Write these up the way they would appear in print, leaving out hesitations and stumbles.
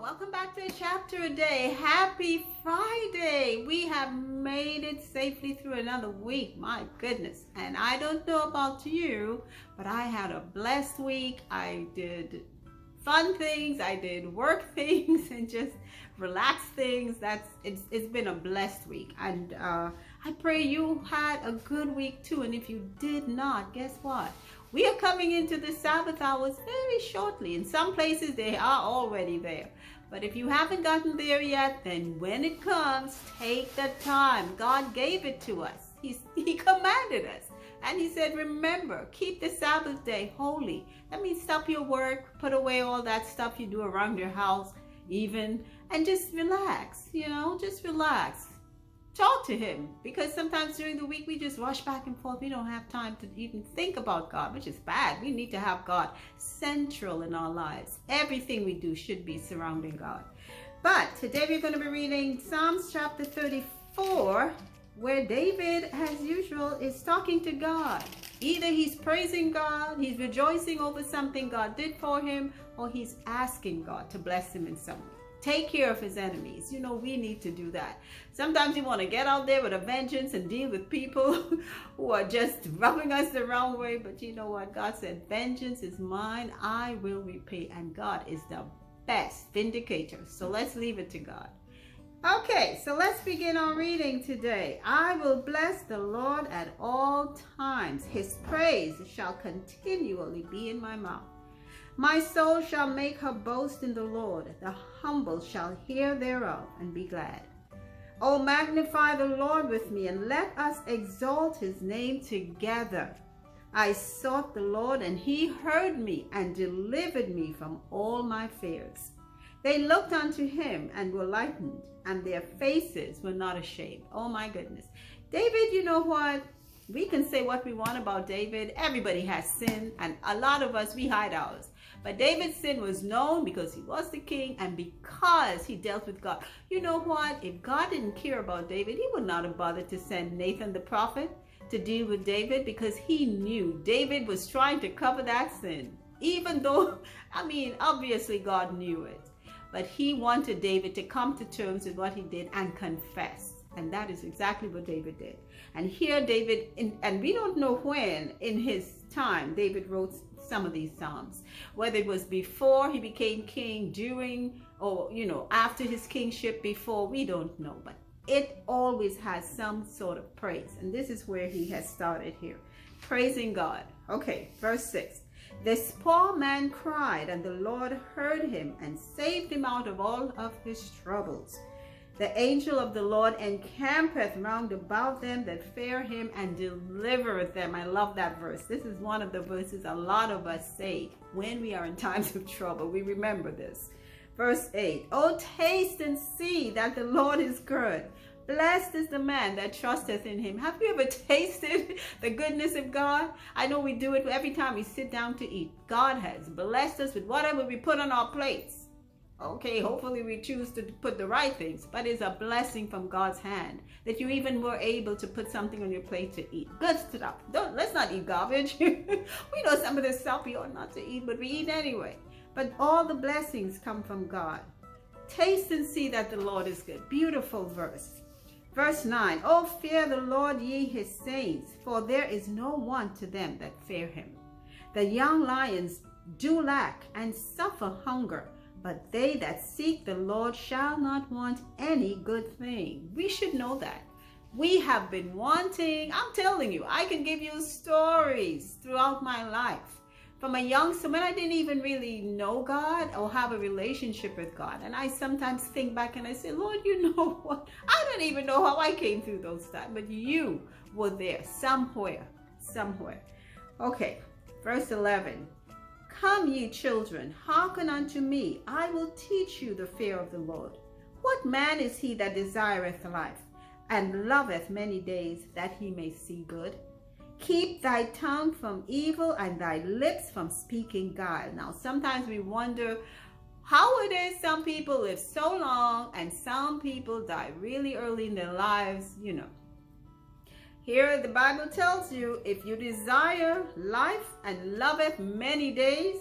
welcome back to a chapter a day. Happy Friday. We have made it safely through another week. My goodness. And I don't know about you, but I had a blessed week. I did fun things, I did work things, and just relaxed things. It's been a blessed week. And I pray you had a good week too. And if you did not, guess what? We are coming into the Sabbath hours very shortly. In some places, they are already there. But if you haven't gotten there yet, then when it comes, take the time. God gave it to us. He commanded us. And he said, remember, keep the Sabbath day holy. That means stop your work, put away all that stuff you do around your house, even, and just relax, just relax. Talk to him, because sometimes during the week we just rush back and forth. We don't have time to even think about God, which is bad. We need to have God central in our lives. Everything we do should be surrounding God. But today we're going to be reading Psalms chapter 34, where David, as usual, is talking to God. Either he's praising God, he's rejoicing over something God did for him, or he's asking God to bless him in some way. Take care of his enemies. We need to do that. Sometimes you want to get out there with a vengeance and deal with people who are just rubbing us the wrong way. But you know what? God said, vengeance is mine. I will repay. And God is the best vindicator. So let's leave it to God. Okay, so let's begin our reading today. I will bless the Lord at all times. His praise shall continually be in my mouth. My soul shall make her boast in the Lord. The humble shall hear thereof and be glad. O magnify the Lord with me, and let us exalt his name together. I sought the Lord, and he heard me and delivered me from all my fears. They looked unto him and were lightened, and their faces were not ashamed. Oh my goodness. David, you know what? We can say what we want about David. Everybody has sin, and a lot of us, we hide ours. But David's sin was known because he was the king and because he dealt with God. You know what? If God didn't care about David, he would not have bothered to send Nathan the prophet to deal with David, because he knew David was trying to cover that sin. Even though, obviously God knew it. But he wanted David to come to terms with what he did and confess. And that is exactly what David did. And here David, and we don't know when in his time David wrote some of these Psalms. Whether it was before he became king, during, or after his kingship, before, we don't know. But it always has some sort of praise. And this is where he has started here. Praising God. Okay, verse 6. This poor man cried, and the Lord heard him and saved him out of all of his troubles. The angel of the Lord encampeth round about them that fear him and delivereth them. I love that verse. This is one of the verses a lot of us say when we are in times of trouble. We remember this. Verse 8. Oh, taste and see that the Lord is good. Blessed is the man that trusteth in him. Have you ever tasted the goodness of God? I know we do it every time we sit down to eat. God has blessed us with whatever we put on our plates. Okay, hopefully we choose to put the right things, but it's a blessing from God's hand that you even were able to put something on your plate to eat. Good stuff. Let's not eat garbage. We know some of this stuff we ought not to eat, but we eat anyway. But all the blessings come from God. Taste and see that the Lord is good. Beautiful verse. Verse 9. Oh, fear the Lord, ye his saints, for there is no want to them that fear him. The young lions do lack and suffer hunger, but they that seek the Lord shall not want any good thing. We should know that. We have been wanting, I'm telling you, I can give you stories throughout my life. From a youngster, when I didn't even really know God or have a relationship with God. And I sometimes think back and I say, Lord, you know what? I don't even know how I came through those times, but you were there somewhere. Okay, verse 11. Come, ye children, hearken unto me. I will teach you the fear of the Lord. What man is he that desireth life, and loveth many days, that he may see good? Keep thy tongue from evil, and thy lips from speaking guile. Now, sometimes we wonder how it is some people live so long, and some people die really early in their lives, Here the Bible tells you, if you desire life and loveth many days,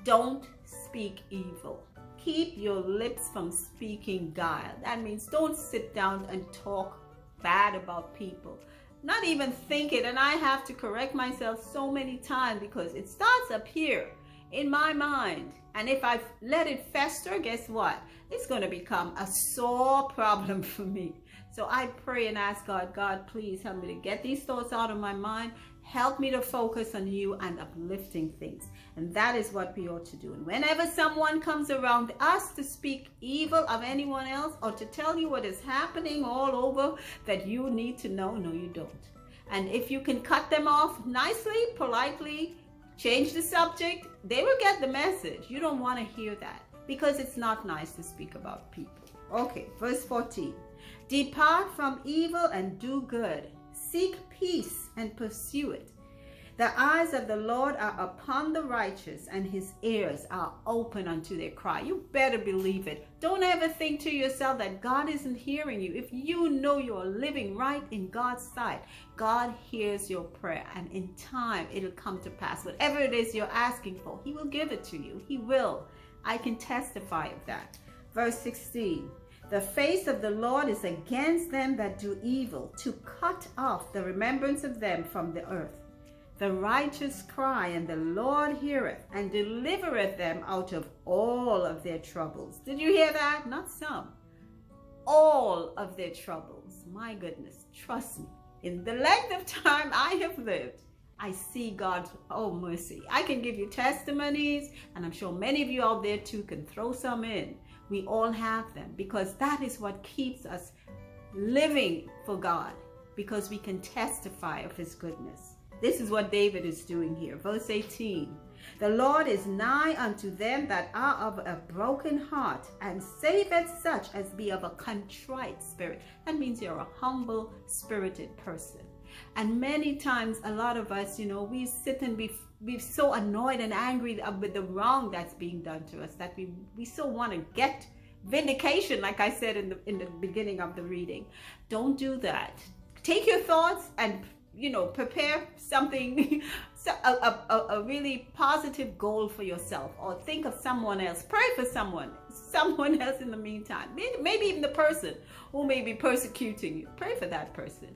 don't speak evil. keep your lips from speaking guile. That means don't sit down and talk bad about people. Not even think it. And I have to correct myself so many times because it starts up here in my mind. And if I let it fester, guess what? It's going to become a sore problem for me. So I pray and ask God, God, please help me to get these thoughts out of my mind. Help me to focus on you and uplifting things. And that is what we ought to do. And whenever someone comes around us to speak evil of anyone else or to tell you what is happening all over that you need to know, no, you don't. And if you can cut them off nicely, politely, change the subject, they will get the message. You don't want to hear that because it's not nice to speak about people. Okay, verse 14. Depart from evil and do good. Seek peace and pursue it. The eyes of the Lord are upon the righteous, and his ears are open unto their cry. You better believe it. Don't ever think to yourself that God isn't hearing you. If you know you're living right in God's sight, God hears your prayer, and in time it'll come to pass. Whatever it is you're asking for, he will give it to you. He will. I can testify of that. Verse 16. The face of the Lord is against them that do evil, to cut off the remembrance of them from the earth. The righteous cry, and the Lord heareth, and delivereth them out of all of their troubles. Did you hear that? Not some. All of their troubles. My goodness, trust me. In the length of time I have lived, I see God's, oh, mercy. I can give you testimonies, and I'm sure many of you out there too can throw some in. We all have them because that is what keeps us living for God, because we can testify of his goodness. This is what David is doing here. Verse 18. The Lord is nigh unto them that are of a broken heart, and saveth such as be of a contrite spirit. That means you're a humble spirited person. And many times, a lot of us, we sit and we're so annoyed and angry with the wrong that's being done to us that we so want to get vindication, like I said in the beginning of the reading. Don't do that. Take your thoughts and prepare something, a really positive goal for yourself, or think of someone else. Pray for someone else in the meantime. Maybe even the person who may be persecuting you. Pray for that person.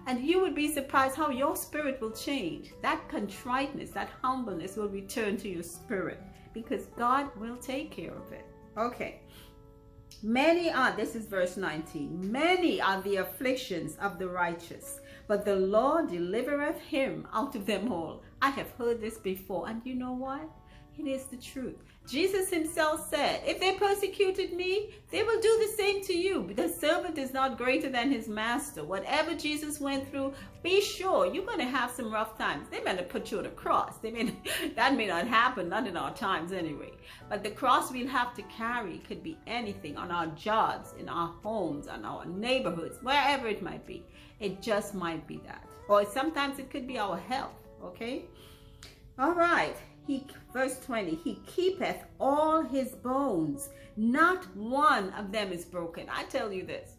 And you would be surprised how your spirit will change. That contriteness, that humbleness will return to your spirit, because God will take care of it. Okay. This is verse 19. Many are the afflictions of the righteous, but the Lord delivereth him out of them all. I have heard this before, and you know what? It is the truth. Jesus himself said, if they persecuted me, they will do the same to you. The servant is not greater than his master. Whatever Jesus went through, be sure you're going to have some rough times. They may have put you on a cross. That may not happen, not in our times anyway. But the cross we'll have to carry could be anything, on our jobs, in our homes, on our neighborhoods, wherever it might be. It just might be that. Or sometimes it could be our health, okay? All right. Verse 20, he keepeth all his bones. Not one of them is broken. I tell you this.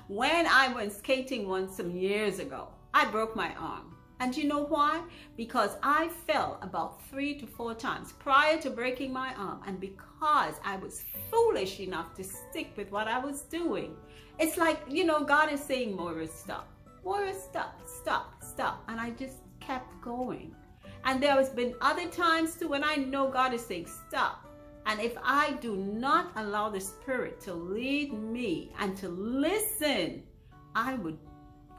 When I went skating once some years ago, I broke my arm. And you know why? Because I fell about 3 to 4 times prior to breaking my arm. And because I was foolish enough to stick with what I was doing. It's like, God is saying, Moira, stop. Moira, stop. And I just kept going. And there has been other times too when I know God is saying stop. And if I do not allow the Spirit to lead me and to listen, I would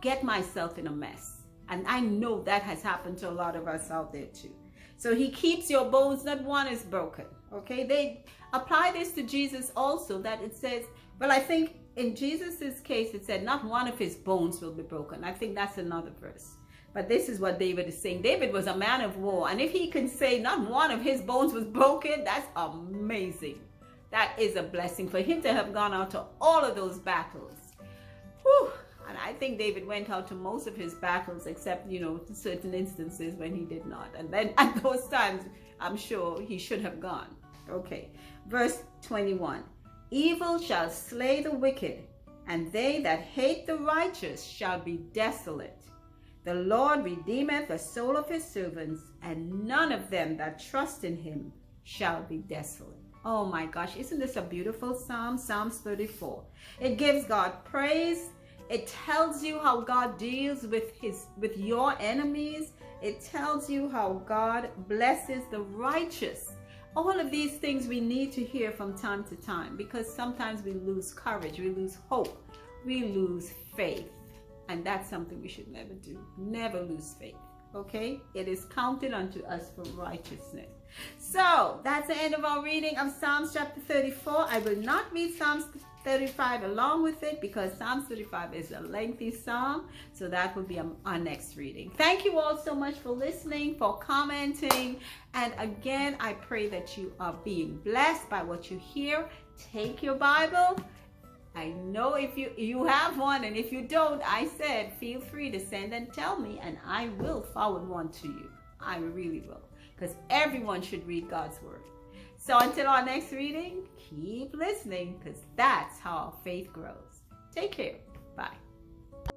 get myself in a mess. And I know that has happened to a lot of us out there too. So he keeps your bones, not one is broken. Okay, they apply this to Jesus also, that it says, well, I think in Jesus's case it said not one of his bones will be broken. I think that's another verse. But this is what David is saying. David was a man of war. And if he can say not one of his bones was broken, that's amazing. That is a blessing for him to have gone out to all of those battles. Whew. And I think David went out to most of his battles, except, certain instances when he did not. And then at those times, I'm sure he should have gone. Okay. Verse 21. Evil shall slay the wicked, and they that hate the righteous shall be desolate. The Lord redeemeth the soul of his servants, and none of them that trust in him shall be desolate. Oh my gosh, isn't this a beautiful psalm? Psalms 34. It gives God praise. It tells you how God deals with your enemies. It tells you how God blesses the righteous. All of these things we need to hear from time to time, because sometimes we lose courage, we lose hope, we lose faith. And that's something we should never do. Never lose faith. Okay? It is counted unto us for righteousness. So that's the end of our reading of Psalms chapter 34. I will not read Psalms 35 along with it, because Psalms 35 is a lengthy psalm. So that will be our next reading. Thank you all so much for listening, for commenting. And again, I pray that you are being blessed by what you hear. Take your Bible. I know if you have one, and if you don't, I said feel free to send and tell me, and I will forward one to you. I really will, because everyone should read God's word. So until our next reading, keep listening, because that's how our faith grows. Take care. Bye.